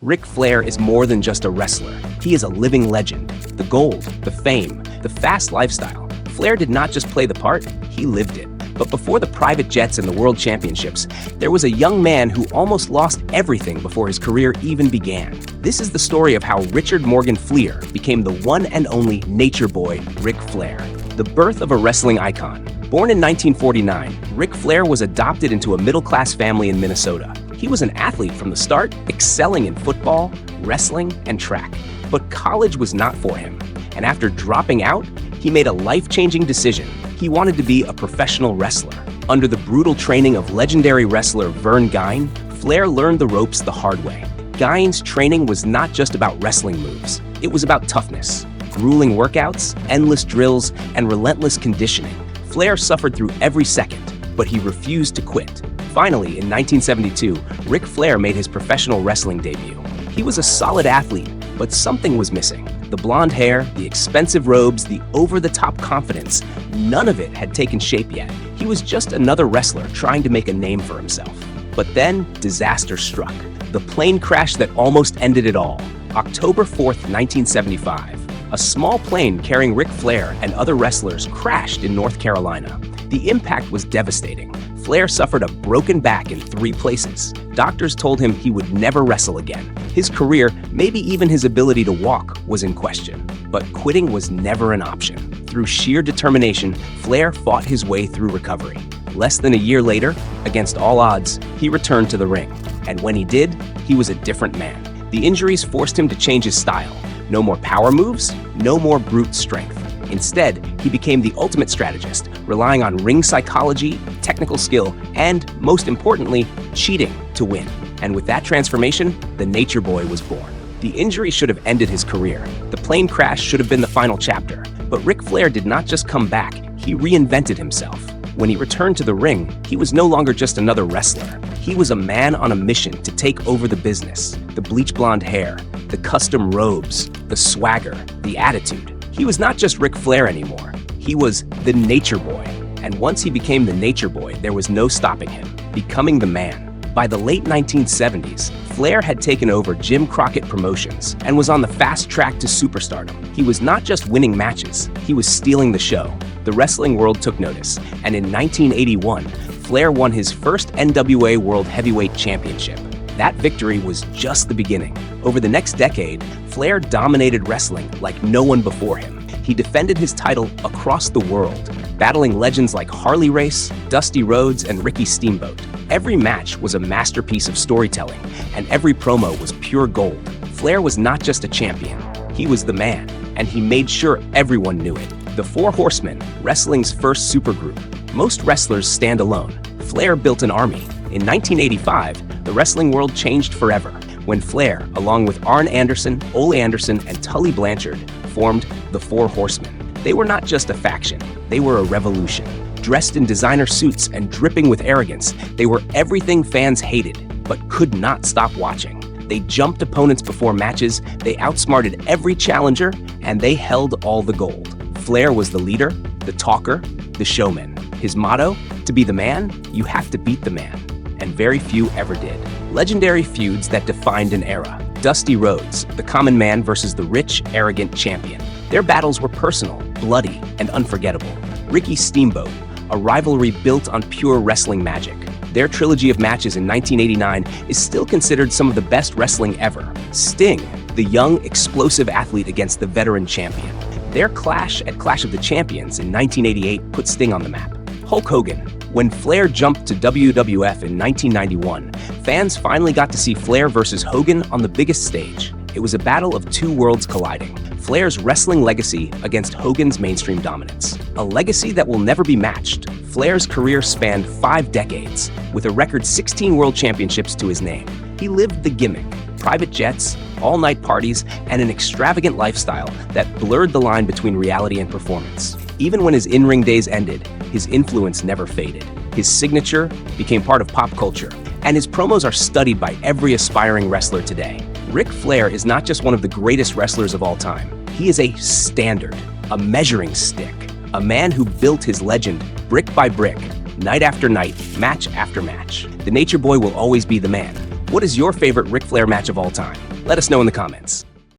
Ric Flair is more than just a wrestler. He is a living legend. The gold, the fame, the fast lifestyle. Flair did not just play the part, he lived it. But before the private jets and the world championships, there was a young man who almost lost everything before his career even began. This is the story of how Richard Morgan Fleer became the one and only nature boy, Ric Flair. The birth of a wrestling icon. Born in 1949, Ric Flair was adopted into a middle-class family in Minnesota. He was an athlete from the start, excelling in football, wrestling, and track. But college was not for him, and after dropping out, he made a life-changing decision. He wanted to be a professional wrestler. Under the brutal training of legendary wrestler Vern Gine, Flair learned the ropes the hard way. Gine's training was not just about wrestling moves. It was about toughness, grueling workouts, endless drills, and relentless conditioning. Flair suffered through every second, but he refused to quit. Finally, in 1972, Ric Flair made his professional wrestling debut. He was a solid athlete, but something was missing. The blonde hair, the expensive robes, the over-the-top confidence, none of it had taken shape yet. He was just another wrestler trying to make a name for himself. But then, disaster struck. The plane crash that almost ended it all. October 4th, 1975. A small plane carrying Ric Flair and other wrestlers crashed in North Carolina. The impact was devastating. Flair suffered a broken back in 3 places. Doctors told him he would never wrestle again. His career, maybe even his ability to walk, was in question. But quitting was never an option. Through sheer determination, Flair fought his way through recovery. Less than a year later, against all odds, he returned to the ring. And when he did, he was a different man. The injuries forced him to change his style. No more power moves, no more brute strength. Instead, he became the ultimate strategist, relying on ring psychology, technical skill, and, most importantly, cheating to win. And with that transformation, the Nature Boy was born. The injury should have ended his career. The plane crash should have been the final chapter. But Ric Flair did not just come back, he reinvented himself. When he returned to the ring, he was no longer just another wrestler. He was a man on a mission to take over the business. The bleach blonde hair, the custom robes, the swagger, the attitude. He was not just Ric Flair anymore. He was the Nature Boy. And once he became the Nature Boy, there was no stopping him, becoming the man. By the late 1970s, Flair had taken over Jim Crockett Promotions and was on the fast track to superstardom. He was not just winning matches, he was stealing the show. The wrestling world took notice, and in 1981, Flair won his first NWA World Heavyweight Championship. That victory was just the beginning. Over the next decade, Flair dominated wrestling like no one before him. He defended his title across the world, battling legends like Harley Race, Dusty Rhodes, and Ricky Steamboat. Every match was a masterpiece of storytelling, and every promo was pure gold. Flair was not just a champion, he was the man, and he made sure everyone knew it. The Four Horsemen, wrestling's first supergroup. Most wrestlers stand alone. Flair built an army. In 1985, the wrestling world changed forever when Flair, along with Arn Anderson, Ole Anderson, and Tully Blanchard, formed the Four Horsemen. They were not just a faction, they were a revolution. Dressed in designer suits and dripping with arrogance, they were everything fans hated, but could not stop watching. They jumped opponents before matches, they outsmarted every challenger, and they held all the gold. Flair was the leader, the talker, the showman. His motto, to be the man, you have to beat the man. And very few ever did. Legendary feuds that defined an era. Dusty Rhodes, the common man versus the rich, arrogant champion. Their battles were personal, bloody, and unforgettable. Ricky Steamboat, a rivalry built on pure wrestling magic. Their trilogy of matches in 1989 is still considered some of the best wrestling ever. Sting, the young, explosive athlete against the veteran champion. Their clash at Clash of the Champions in 1988 put Sting on the map. Hulk Hogan. When Flair jumped to WWF in 1991, fans finally got to see Flair versus Hogan on the biggest stage. It was a battle of two worlds colliding. Flair's wrestling legacy against Hogan's mainstream dominance. A legacy that will never be matched. Flair's career spanned 5 decades, with a record 16 world championships to his name. He lived the gimmick, private jets, all-night parties, and an extravagant lifestyle that blurred the line between reality and performance. Even when his in-ring days ended, his influence never faded. His signature became part of pop culture, and his promos are studied by every aspiring wrestler today. Ric Flair is not just one of the greatest wrestlers of all time. He is a standard, a measuring stick, a man who built his legend brick by brick, night after night, match after match. The Nature Boy will always be the man. What is your favorite Ric Flair match of all time? Let us know in the comments.